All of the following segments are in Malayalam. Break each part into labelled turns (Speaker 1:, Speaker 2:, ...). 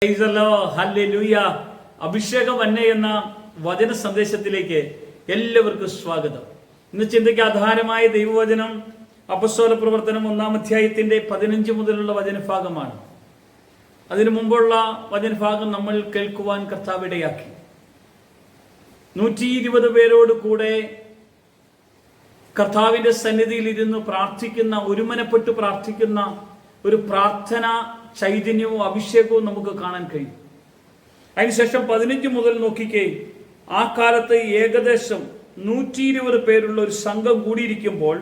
Speaker 1: ഹല്ലേലൂയ. അഭിഷേകം അന്നെ എന്ന വചന സന്ദേശത്തിലേക്ക് എല്ലാവർക്കും സ്വാഗതം. ഇന്ന് ചിന്തയ്ക്ക് ആധാരമായ ദൈവവചനം അപ്പസ്തോല പ്രവർത്തനം 1-ാം അധ്യായത്തിന്റെ 15 മുതലുള്ള വചനഭാഗമാണ്. അതിനു മുമ്പുള്ള വചനഭാഗം നമ്മൾ കേൾക്കുവാൻ കർത്താവ് ഇടയാക്കി. 120 പേരോട് കൂടെ കർത്താവിന്റെ സന്നിധിയിൽ ഇരുന്ന് പ്രാർത്ഥിക്കുന്ന, ഒരുമനപ്പെട്ട് പ്രാർത്ഥിക്കുന്ന ഒരു പ്രാർത്ഥന ചൈതന്യവും അഭിഷേകവും നമുക്ക് കാണാൻ കഴിയും. അതിനുശേഷം 15 മുതൽ നോക്കിക്കേ, ആ കാലത്ത് ഏകദേശം 120 പേരുള്ള ഒരു സംഘം കൂടിയിരിക്കുമ്പോൾ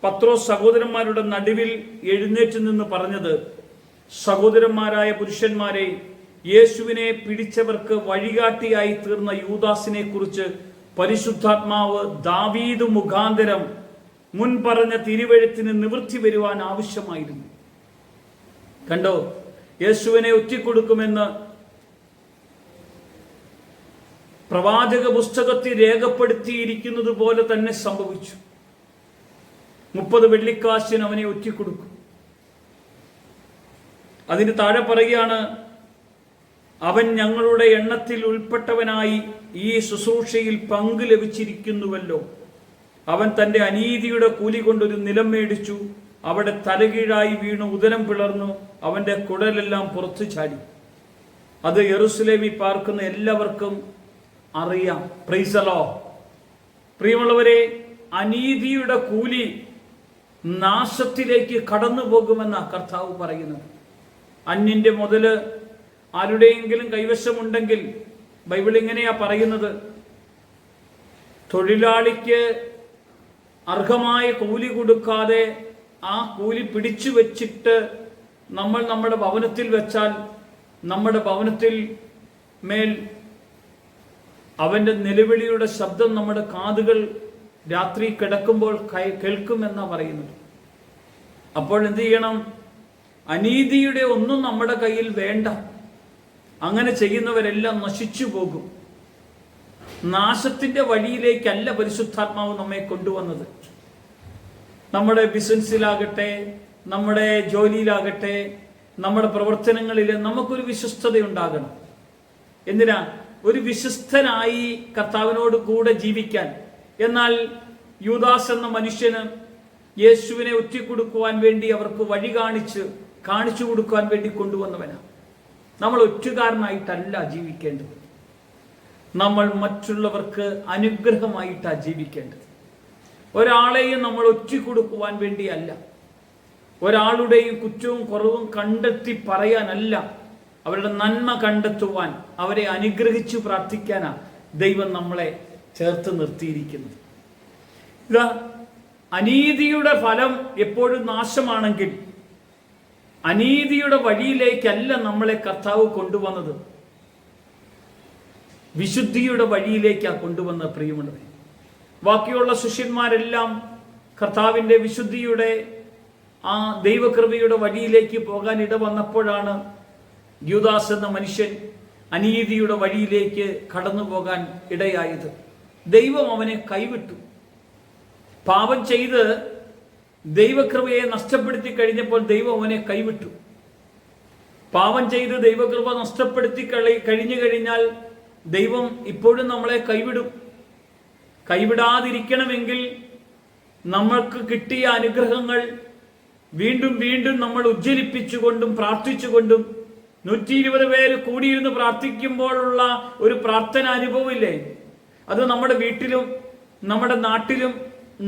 Speaker 1: പത്രോസ് സഹോദരന്മാരുടെ നടുവിൽ എഴുന്നേറ്റ് നിന്ന് പറഞ്ഞത്, സഹോദരന്മാരായ പുരുഷന്മാരെ, യേശുവിനെ പിടിച്ചവർക്ക് വഴികാട്ടിയായി തീർന്ന യൂദാസിനെ കുറിച്ച് പരിശുദ്ധാത്മാവ് ദാവീദ് മുഖാന്തരം മുൻ പറഞ്ഞ തിരുവെഴുത്തിന് നിവൃത്തി വരുവാൻ ആവശ്യമായിരുന്നു. കണ്ടോ, യേശുവിനെ ഒറ്റിക്കൊടുക്കുമെന്ന് പ്രവാചക പുസ്തകത്തിൽ രേഖപ്പെടുത്തിയിരിക്കുന്നത് പോലെ തന്നെ സംഭവിച്ചു. 30 വെള്ളിക്കാശിന് അവനെ ഒറ്റിക്കൊടുക്കും. അതിന് താഴെ പറയുകയാണ്, അവൻ ഞങ്ങളുടെ എണ്ണത്തിൽ ഉൾപ്പെട്ടവനായി ഈ ശുശ്രൂഷയിൽ പങ്ക് ലഭിച്ചിരിക്കുന്നുവല്ലോ. അവൻ തന്റെ അനീതിയുടെ കൂലി കൊണ്ടൊരു നിലം മേടിച്ചു, അവിടെ തലകീഴായി വീണു ഉദരം പിളർന്നു, അവന്റെ കുടലെല്ലാം പുറത്തു ചാടി. അത് യെരൂശലേമിൽ പാർക്കുന്ന എല്ലാവർക്കും അറിയാം. Praise the Lord. പ്രിയമുള്ളവരെ, അനീതിയുടെ കൂലി നാശത്തിലേക്ക് കടന്നു പോകുമെന്ന കർത്താവ് പറയുന്നത്. അന്യന്റെ മുതല് ആരുടെയെങ്കിലും കൈവശമുണ്ടെങ്കിൽ ബൈബിൾ ഇങ്ങനെയാ പറയുന്നത്, തൊഴിലാളിക്ക് അർഹമായ കൂലി കൊടുക്കാതെ ആ കൂലി പിടിച്ചു വെച്ചിട്ട് നമ്മൾ നമ്മുടെ ഭവനത്തിൽ വെച്ചാൽ, നമ്മുടെ ഭവനത്തിൽ മേൽ അവന്റെ നിലവിളിയുടെ ശബ്ദം നമ്മുടെ കാതുകൾ രാത്രി കിടക്കുമ്പോൾ കേൾക്കുമെന്നാണ് പറയുന്നത്. അപ്പോൾ എന്ത് ചെയ്യണം? അനീതിയുടെ ഒന്നും നമ്മുടെ കയ്യിൽ വേണ്ട. അങ്ങനെ ചെയ്യുന്നവരെല്ലാം നശിച്ചു പോകും. നാശത്തിന്റെ വഴിയിലേക്കല്ല പരിശുദ്ധാത്മാവ് നമ്മെ കൊണ്ടുവന്നത്. നമ്മുടെ ബിസിനസ്സിലാകട്ടെ, നമ്മുടെ ജോലിയിലാകട്ടെ, നമ്മുടെ പ്രവർത്തനങ്ങളിൽ നമുക്കൊരു വിശ്വസ്തത ഉണ്ടാകണം. എന്തിനാ? ഒരു വിശ്വസ്തനായി കർത്താവിനോട് കൂടെ ജീവിക്കാൻ. എന്നാൽ യൂദാസ് എന്ന മനുഷ്യന് യേശുവിനെ ഒറ്റിക്കൊടുക്കുവാൻ വേണ്ടി അവർക്ക് വഴി കാണിച്ചു കൊടുക്കുവാൻ വേണ്ടി കൊണ്ടുവന്നവനാണ്. നമ്മൾ ഒറ്റുകാരനായിട്ടല്ല ജീവിക്കേണ്ടത്, നമ്മൾ മറ്റുള്ളവർക്ക് അനുഗ്രഹമായിട്ടാണ് ജീവിക്കേണ്ടത്. ഒരാളെയും നമ്മൾ ഒറ്റിക്കൊടുക്കുവാൻ വേണ്ടിയല്ല, ഒരാളുടെയും കുറ്റവും കുറവും കണ്ടെത്തി പറയാനല്ല, അവരുടെ നന്മ കണ്ടെത്തുവാൻ, അവരെ അനുഗ്രഹിച്ചു പ്രാർത്ഥിക്കാനാണ് ദൈവം നമ്മളെ ചേർത്ത് നിർത്തിയിരിക്കുന്നത്. ഇതാ, അനീതിയുടെ ഫലം എപ്പോഴും നാശമാണെങ്കിൽ അനീതിയുടെ വഴിയിലേക്കല്ല നമ്മളെ കർത്താവ് കൊണ്ടുവന്നത്, വിശുദ്ധിയുടെ വഴിയിലേക്കാണ് കൊണ്ടുവന്നത്. പ്രിയമുള്ളവരെ, ബാക്കിയുള്ള ശിഷ്യന്മാരെല്ലാം കർത്താവിന്റെ വിശുദ്ധിയുടെ ആ ദൈവകൃപയുടെ വഴിയിലേക്ക് പോകാൻ ഇടവന്നപ്പോഴാണ് യൂദാസ് എന്ന മനുഷ്യൻ അനീതിയുടെ വഴിയിലേക്ക് കടന്നു പോകാൻ ഇടയായത്. ദൈവം അവനെ കൈവിട്ടു. പാപം ചെയ്ത് ദൈവകൃപയെ നഷ്ടപ്പെടുത്തി കഴിഞ്ഞപ്പോൾ ദൈവം അവനെ കൈവിട്ടു. പാപം ചെയ്ത് ദൈവകൃപ നഷ്ടപ്പെടുത്തി കഴിഞ്ഞു കഴിഞ്ഞാൽ ദൈവം ഇപ്പോഴും നമ്മളെ കൈവിടും. കൈവിടാതിരിക്കണമെങ്കിൽ നമ്മൾക്ക് കിട്ടിയ അനുഗ്രഹങ്ങൾ വീണ്ടും വീണ്ടും നമ്മൾ ഉജ്ജ്വലിപ്പിച്ചുകൊണ്ടും പ്രാർത്ഥിച്ചുകൊണ്ടും, 120 പേര് കൂടിയിരുന്ന് പ്രാർത്ഥിക്കുമ്പോഴുള്ള ഒരു പ്രാർത്ഥന അനുഭവമില്ലേ, അത് നമ്മുടെ വീട്ടിലും നമ്മുടെ നാട്ടിലും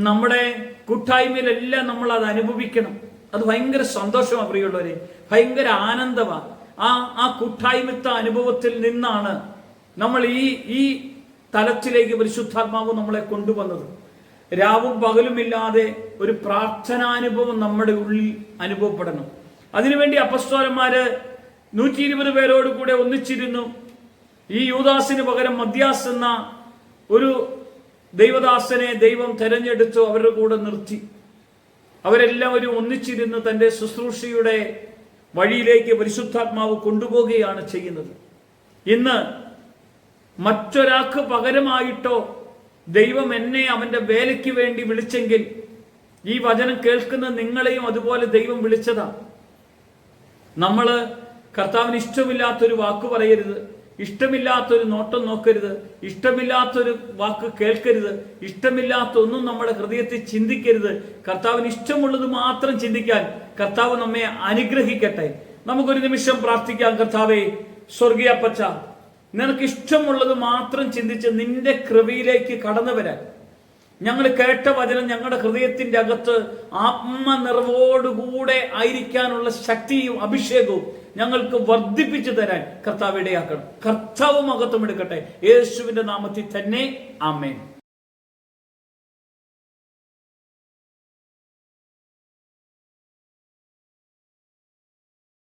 Speaker 1: നമ്മുടെ കൂട്ടായ്മയിലെല്ലാം നമ്മൾ അത് അനുഭവിക്കണം. അത് ഭയങ്കര സന്തോഷമാണ് പ്രിയമുള്ളവരെ, ഭയങ്കര ആനന്ദമാണ്. ആ കൂട്ടായ്മത്തെ അനുഭവത്തിൽ നിന്നാണ് നമ്മൾ ഈ തലത്തിലേക്ക് പരിശുദ്ധാത്മാവ് നമ്മളെ കൊണ്ടുവന്നത്. രാവും പകലുമില്ലാതെ ഒരു പ്രാർത്ഥനാനുഭവം നമ്മുടെ ഉള്ളിൽ അനുഭവപ്പെടണം. അതിനുവേണ്ടി അപ്പസ്തോലന്മാര് 120 പേരോട് കൂടെ ഒന്നിച്ചിരുന്നു. ഈ യൂദാസിന് പകരം മദ്യാസ് എന്ന ഒരു ദൈവദാസനെ ദൈവം തെരഞ്ഞെടുത്തു, അവരുടെ കൂടെ നിർത്തി. അവരെല്ലാവരും ഒന്നിച്ചിരുന്ന് തന്റെ ശുശ്രൂഷയുടെ വഴിയിലേക്ക് പരിശുദ്ധാത്മാവ് കൊണ്ടുപോവുകയാണ് ചെയ്യുന്നത്. ഇന്ന് മറ്റൊരാൾക്ക് പകരമായിട്ടോ ദൈവം എന്നെ അവന്റെ വേലയ്ക്ക് വേണ്ടി വിളിച്ചെങ്കിൽ, ഈ വചനം കേൾക്കുന്ന നിങ്ങളെയും അതുപോലെ ദൈവം വിളിച്ചതാണ്. നമ്മള് കർത്താവിന് ഇഷ്ടമില്ലാത്തൊരു വാക്ക് പറയരുത്, ഇഷ്ടമില്ലാത്തൊരു നോട്ടം നോക്കരുത്, ഇഷ്ടമില്ലാത്തൊരു വാക്ക് കേൾക്കരുത്, ഇഷ്ടമില്ലാത്ത ഒന്നും നമ്മുടെ ഹൃദയത്തിൽ ചിന്തിക്കരുത്. കർത്താവിന് ഇഷ്ടമുള്ളത് മാത്രം ചിന്തിക്കാൻ കർത്താവ് നമ്മെ അനുഗ്രഹിക്കട്ടെ. നമുക്കൊരു നിമിഷം പ്രാർത്ഥിക്കാം. കർത്താവേ, സ്വർഗീയ അപ്പച്ച, നിനക്ക് ഇഷ്ടമുള്ളത് മാത്രം ചിന്തിച്ച് നിന്റെ കൃപയിലേക്ക് കടന്നു വരാൻ, ഞങ്ങൾ കേട്ട വചനം ഞങ്ങളുടെ ഹൃദയത്തിന്റെ അകത്ത് ആത്മനിറവോടുകൂടെ ആയിരിക്കാനുള്ള ശക്തിയും അഭിഷേകവും ഞങ്ങൾക്ക് വർദ്ധിപ്പിച്ചു തരാൻ കർത്താവ് ഇടയാക്കണം. കർത്താവ് മഹത്വം എടുക്കട്ടെ. യേശുവിന്റെ നാമത്തിൽ തന്നെ ആമേൻ.